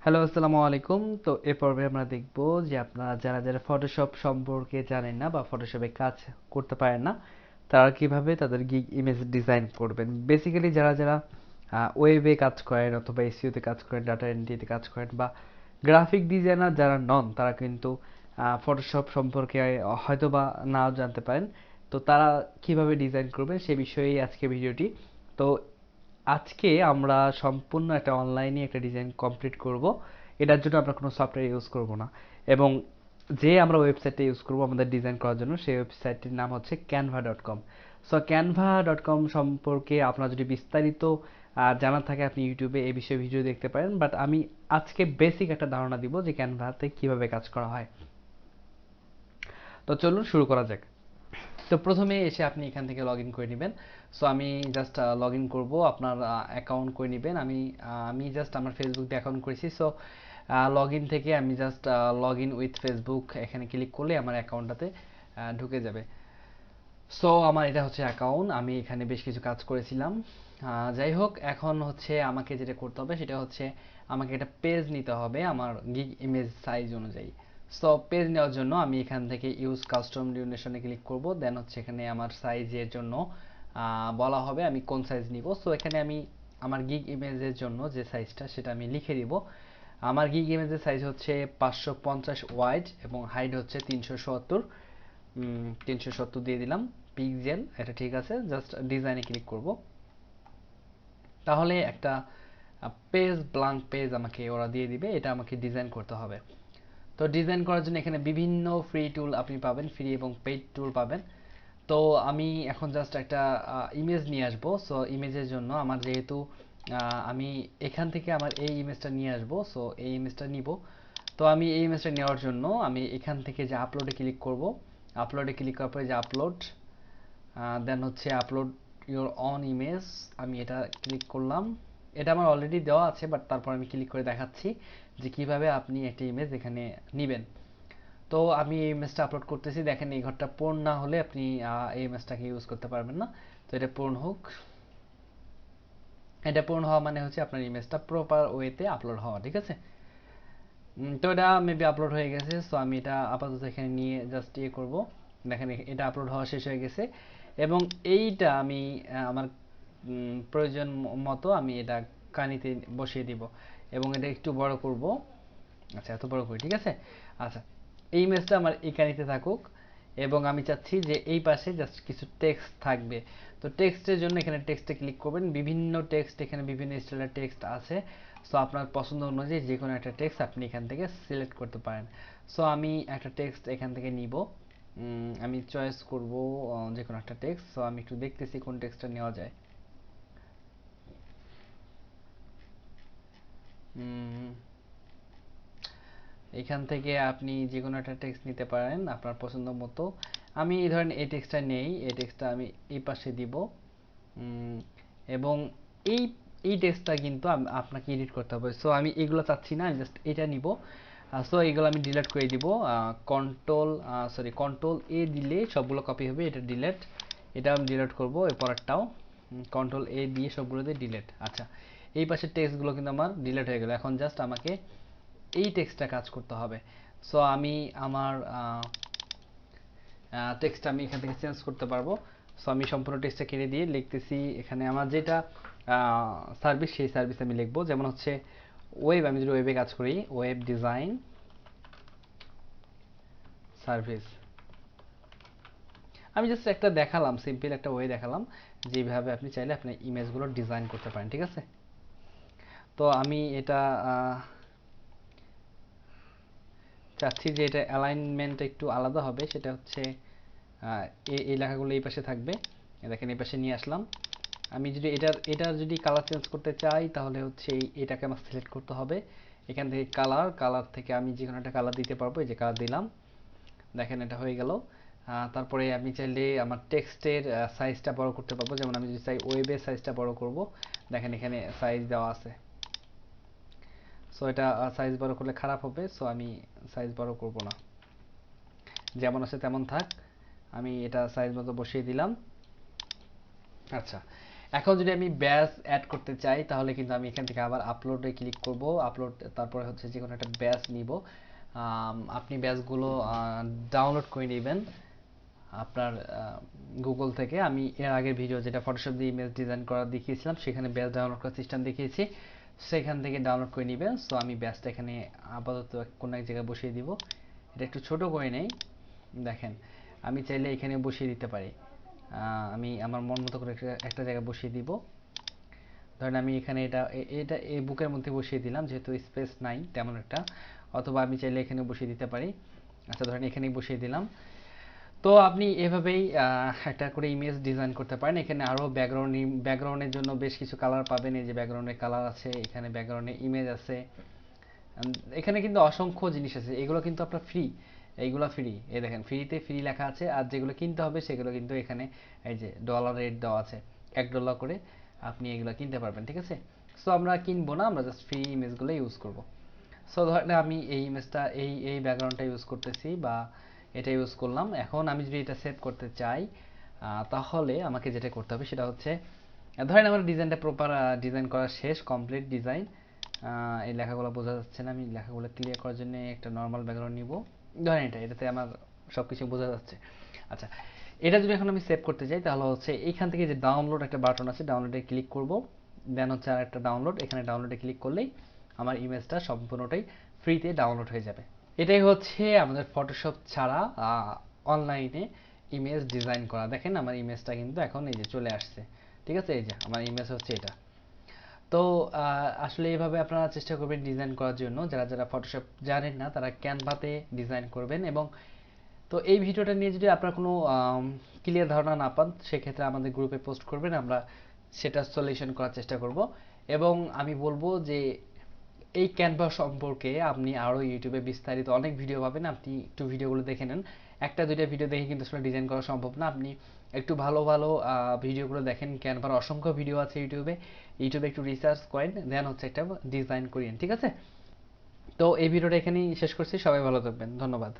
Hello, আসসালামু আলাইকুম। তো এ পর্বে আমরা দেখব যে আপনারা যারা যারা ফটোশপ সম্পর্কে জানেন না বা ফটোশপে কাজ করতে পারেন না, তারা কিভাবে তাদের গিগ ইমেজ ডিজাইন করবেন। বেসিক্যালি যারা যারা ওয়েবে কাজ করেন অথবা এসইওতে কাজ করেন, ডাটা এন্ট্রিতে কাজ করেন বা গ্রাফিক ডিজাইনার যারা নন, তারা কিন্তু ফটোশপ সম্পর্কে হয়তো বা নাও জানতে পারেন। তো তারা কিভাবে ডিজাইন করবেন সে বিষয়েই আজকে ভিডিওটি। তো আজকে আমরা সম্পূর্ণ একটা অনলাইনে একটা ডিজাইন কমপ্লিট করব। এটার জন্য আমরা কোনো সফটওয়্যার ইউজ করব না, এবং যে আমরা ওয়েবসাইটটা ইউজ করব আমাদের ডিজাইন করার জন্য সেই ওয়েবসাইটটির নাম হচ্ছে canva.com। সো canva.com সম্পর্কে আপনার যদি বিস্তারিত জানার থাকে আপনি ইউটিউবে এই বিষয়ে ভিডিও দেখতে পারেন, বাট আমি আজকে বেসিক একটা ধারণা দিব যে ক্যানভাতে কিভাবে কাজ করা হয়। তো চলুন শুরু করা যাক। তো প্রথমে এসে আপনি এখান থেকে লগ ইন করে নেবেন। সো আমি জাস্ট লগ ইন করবো, আপনার অ্যাকাউন্ট করে নেবেন। আমি জাস্ট আমার ফেসবুক দিয়ে অ্যাকাউন্ট করেছি। সো লগ ইন থেকে আমি just log in with Facebook এখানে ক্লিক করলে আমার অ্যাকাউন্টটাতে ঢুকে যাবে। সো আমার এটা হচ্ছে অ্যাকাউন্ট, আমি এখানে বেশ কিছু কাজ করেছিলাম। যাই হোক, এখন হচ্ছে আমাকে যেটা করতে হবে সেটা হচ্ছে আমাকে একটা পেজ নিতে হবে আমার গিগ ইমেজ সাইজ অনুযায়ী। সো পেজ নেওয়ার জন্য আমি এখান থেকে ইউজ কাস্টম ডিউরেশনে ক্লিক করব। দেন হচ্ছে এখানে আমার সাইজের জন্য বলা হবে আমি কোন সাইজ নিব। সো এখানে আমি আমার গিগ ইমেজের জন্য যে সাইজটা সেটা আমি লিখে দিব। আমার গিগ ইমেজের সাইজ হচ্ছে 550 ওয়াইড এবং হাইট হচ্ছে 370। 370 দিয়ে দিলাম পিক্সেল, এটা ঠিক আছে। জাস্ট ডিজাইনে ক্লিক করব, তাহলে একটা ব্ল্যাঙ্ক পেজ আমাকে ওরা দিয়ে দিবে। এটা আমাকে ডিজাইন করতে হবে। তো ডিজাইন করার জন্য এখানে বিভিন্ন ফ্রি টুল আপনি পাবেন, ফ্রি এবং পেইড টুল পাবেন। তো আমি এখন জাস্ট একটা ইমেজ নিয়ে আসবো। সো ইমেজের জন্য আমার যেহেতু আমি এখান থেকে আমার এই ইমেজটা নিয়ে আসবো, সো এই ইমেজটা নিব। তো আমি এই ইমেজটা নেওয়ার জন্য আমি এখান থেকে যে আপলোডে ক্লিক করব। আপলোডে ক্লিক করার পরে যে আপলোড, দেন হচ্ছে আপলোড ইওর অন ইমেজ, আমি এটা ক্লিক করলাম। এটা আমার অলরেডি দেওয়া আছে, বাট তারপর আমি ক্লিক করে দেখাচ্ছি যে কিভাবে আপনি একটা ইমেজ এখানে নেবেন। তো আমি এই ইমেজটা আপলোড করতেছি। দেখেন এই ঘরটা পূর্ণ না হলে আপনি এই ইমেজটাকে ইউজ করতে পারবেন না। তো এটা পূর্ণ হোক। এটা পূর্ণ হওয়া মানে হচ্ছে আপনার ইমেজটা প্রপার ওয়েতে আপলোড হওয়া, ঠিক আছে। তো এটা মেবি আপলোড হয়ে গেছে। সো আমি এটা আপাতত এখানে নিয়ে জাস্ট ইয়ে করব। দেখেন এটা আপলোড হওয়া শেষ হয়ে গেছে, এবং এইটা আমি আমার প্রয়োজন মতো আমি এটা কানিতে বসিয়ে দিব, এবং এটা একটু বড় করব। আচ্ছা, এত বড় করি, ঠিক আছে। আচ্ছা, এই ইমেজটা আমার এই কানিতে থাকুক, এবং আমি চাচ্ছি যে এই পাশে জাস্ট কিছু টেক্সট থাকবে। তো টেক্সটের জন্য এখানে টেক্সটে ক্লিক করবেন। বিভিন্ন টেক্সট, এখানে বিভিন্ন স্টাইলের টেক্সট আছে। সো আপনার পছন্দ অনুযায়ী যে কোনো একটা টেক্সট আপনি এখান থেকে সিলেক্ট করতে পারেন। সো আমি একটা টেক্সট এখান থেকে নিব। আমি চয়েস করব যে কোনো একটা টেক্সট। সো আমি একটু দেখতেছি কোন টেক্সটটা নেওয়া যায়। উম, এখান থেকে আপনি যে কোনো একটা টেক্সট নিতে পারেন আপনার পছন্দ মতো। আমি এই ধরেন এই টেক্সটটা নেই, এই টেক্সটটা আমি এই পাশে দিব। এবং এই এই টেক্সটটা কিন্তু আপনাকে এডিট করতে হবে। সো আমি এগুলো চাচ্ছি না, আমি জাস্ট এটা নিব। সো এগুলো আমি ডিলিট করে দিব। কন্ট্রোল এ দিলে সবগুলো কপি হবে, এটা ডিলিট। এটা আমি ডিলিট করব, এর পরেরটাও কন্ট্রোল এ দিয়ে সবগুলোতে ডিলিট। আচ্ছা, এই পাশের টেক্সটগুলো কিন্তু আমার ডিলিট হয়ে গেল। এখন জাস্ট আমাকে এই টেক্সটটা কাজ করতে হবে। সো আমি আমার টেক্সটটা আমি এখান থেকে চেঞ্জ করতে পারবো। সো আমি সম্পূর্ণ টেক্সটটা কেটে দিয়ে লিখতেছি এখানে আমার যেটা সার্ভিস, সেই সার্ভিস আমি লিখবো। যেমন হচ্ছে ওয়েব, আমি যদি ওয়েবে কাজ করি, ওয়েব ডিজাইন সার্ভিস। আমি জাস্ট একটা দেখালাম, সিম্পল একটা ওয়ে দেখালাম যেভাবে আপনি চাইলে আপনার ইমেজগুলো ডিজাইন করতে পারেন, ঠিক আছে। তো আমি এটা চাচ্ছি যে এটা অ্যালাইনমেন্ট একটু আলাদা হবে। সেটা হচ্ছে এই লেখাগুলো এই পাশে থাকবে। দেখেন এই পাশে নিয়ে আসলাম। আমি যদি এটার যদি কালার চেঞ্জ করতে চাই, তাহলে হচ্ছে এটাকে আমার সিলেক্ট করতে হবে। এখান থেকে কালার থেকে আমি যে কোনো একটা কালার দিতে পারবো। এই যে কালার দিলাম, দেখেন এটা হয়ে গেল। তারপরে আমি চাইলে আমার টেক্সটের সাইজটা বড় করতে পারবো। যেমন আমি যদি চাই ওয়েবের সাইজটা বড় করব, দেখেন এখানে সাইজ দেওয়া আছে। সো এটা সাইজ বড় করলে খারাপ হবে। সো আমি সাইজ বড় করব না, যেমন আছে তেমন থাক। আমি এটা সাইজ মতো বসিয়ে দিলাম। আচ্ছা, এখন যদি আমি ব্যাজ অ্যাড করতে চাই তাহলে কিন্তু আমি এখান থেকে আবার আপলোডে ক্লিক করব, আপলোড, তারপরে হচ্ছে যে কোনো একটা ব্যাজ নিব। আপনি ব্যাজগুলো ডাউনলোড করে নেবেন আপনার গুগল থেকে। আমি এর আগের ভিডিও যেটা ফটোশপ দিয়ে ইমেজ ডিজাইন করা দেখিয়েছিলাম সেখানে ব্যাজ ডাউনলোড করার সিস্টেম দেখিয়েছি, সেখান থেকে ডাউনলোড করে নেবেন। সো আমি ব্যাজটা এখানে আপাতত কোনো এক জায়গায় বসিয়ে দিব। এটা একটু ছোট করে নেই, দেখেন আমি চাইলে এখানে বসিয়ে দিতে পারি। আমি আমার মন মতো করে একটা জায়গায় বসিয়ে দিব। ধরেন আমি এখানে এটা এই বুকের মধ্যে বসিয়ে দিলাম, যেহেতু স্পেস নাই তেমন একটা, অথবা আমি চাইলে এখানে বসিয়ে দিতে পারি। আচ্ছা ধরেন এখানেই বসিয়ে দিলাম। তো আপনি এভাবেই একটা করে ইমেজ ডিজাইন করতে পারেন। এখানে আরও ব্যাকগ্রাউন্ডের জন্য বেশ কিছু কালার পাবেন, এই যে ব্যাকগ্রাউন্ডের কালার আছে, এখানে ব্যাকগ্রাউন্ডে ইমেজ আছে। এখানে কিন্তু অসংখ্য জিনিস আছে, এগুলো কিন্তু আপনার ফ্রি, এইগুলো ফ্রি, এই দেখেন ফ্রিতে ফ্রি লেখা আছে। আর যেগুলো কিনতে হবে সেগুলো কিন্তু এখানে এই যে ডলার রেট দেওয়া আছে, $1 করে আপনি এগুলো কিনতে পারবেন, ঠিক আছে। সো আমরা কিনবো না, আমরা জাস্ট ফ্রি ইমেজগুলো ইউজ করব। সো ধরেন আমি এই ইমেজটা এই ব্যাকগ্রাউন্ডটা ইউজ করতেছি বা এটা ইউজ করলাম। এখন আমি যদি এটা সেভ করতে চাই তাহলে আমাকে যেটা করতে হবে সেটা হচ্ছে, ধরেন আমার ডিজাইনটা প্রপার ডিজাইন করা শেষ, কমপ্লিট ডিজাইন। এই লেখাগুলো বোঝা যাচ্ছে না, আমি লেখাগুলো ক্লিয়ার করার জন্য একটা নর্মাল ব্যাকগ্রাউন্ড নিব। ধরেন এটাতে আমার সব কিছু বোঝা যাচ্ছে। আচ্ছা, এটা যদি এখন আমি সেভ করতে চাই তাহলে হচ্ছে এইখান থেকে যে ডাউনলোড একটা বাটন আছে, ডাউনলোডে ক্লিক করব। দেন হচ্ছে আর একটা ডাউনলোড, এখানে ডাউনলোডে ক্লিক করলেই আমার ইমেজটা সম্পূর্ণটাই ফ্রিতে ডাউনলোড হয়ে যাবে। এটাই হচ্ছে আমাদের ফটোশপ ছাড়া অনলাইনে ইমেজ ডিজাইন করা। দেখেন আমার ইমেজটা কিন্তু এখন এই যে চলে আসছে, ঠিক আছে, এই যে আমার ইমেজ হচ্ছে এটা। তো আসলে এইভাবে আপনারা চেষ্টা করবেন ডিজাইন করার জন্য। যারা যারা ফটোশপ জানেন না তারা ক্যানভাতে ডিজাইন করবেন। এবং তো এই ভিডিওটা নিয়ে যদি আপনার কোনো ক্লিয়ার ধারণা না পান সেক্ষেত্রে আমাদের গ্রুপে পোস্ট করবেন, আমরা সেটা সলিউশন করার চেষ্টা করব। এবং আমি বলবো যে এই ক্যানভা সম্পর্কে আপনি আরও ইউটিউবে বিস্তারিত অনেক ভিডিও পাবেন, আপনি একটু ভিডিওগুলো দেখে নেন। একটা দুইটা ভিডিও দেখে কিন্তু আসলে ডিজাইন করা সম্ভব না, আপনি একটু ভালো ভালো ভিডিওগুলো দেখেন। ক্যানভার অসংখ্য ভিডিও আছে ইউটিউবে, ইউটিউবে একটু রিসার্চ করেন, দেন হচ্ছে একটা ডিজাইন করিয়েন, ঠিক আছে। তো এই ভিডিওটা এখানেই শেষ করছি, সবাই ভালো থাকবেন, ধন্যবাদ।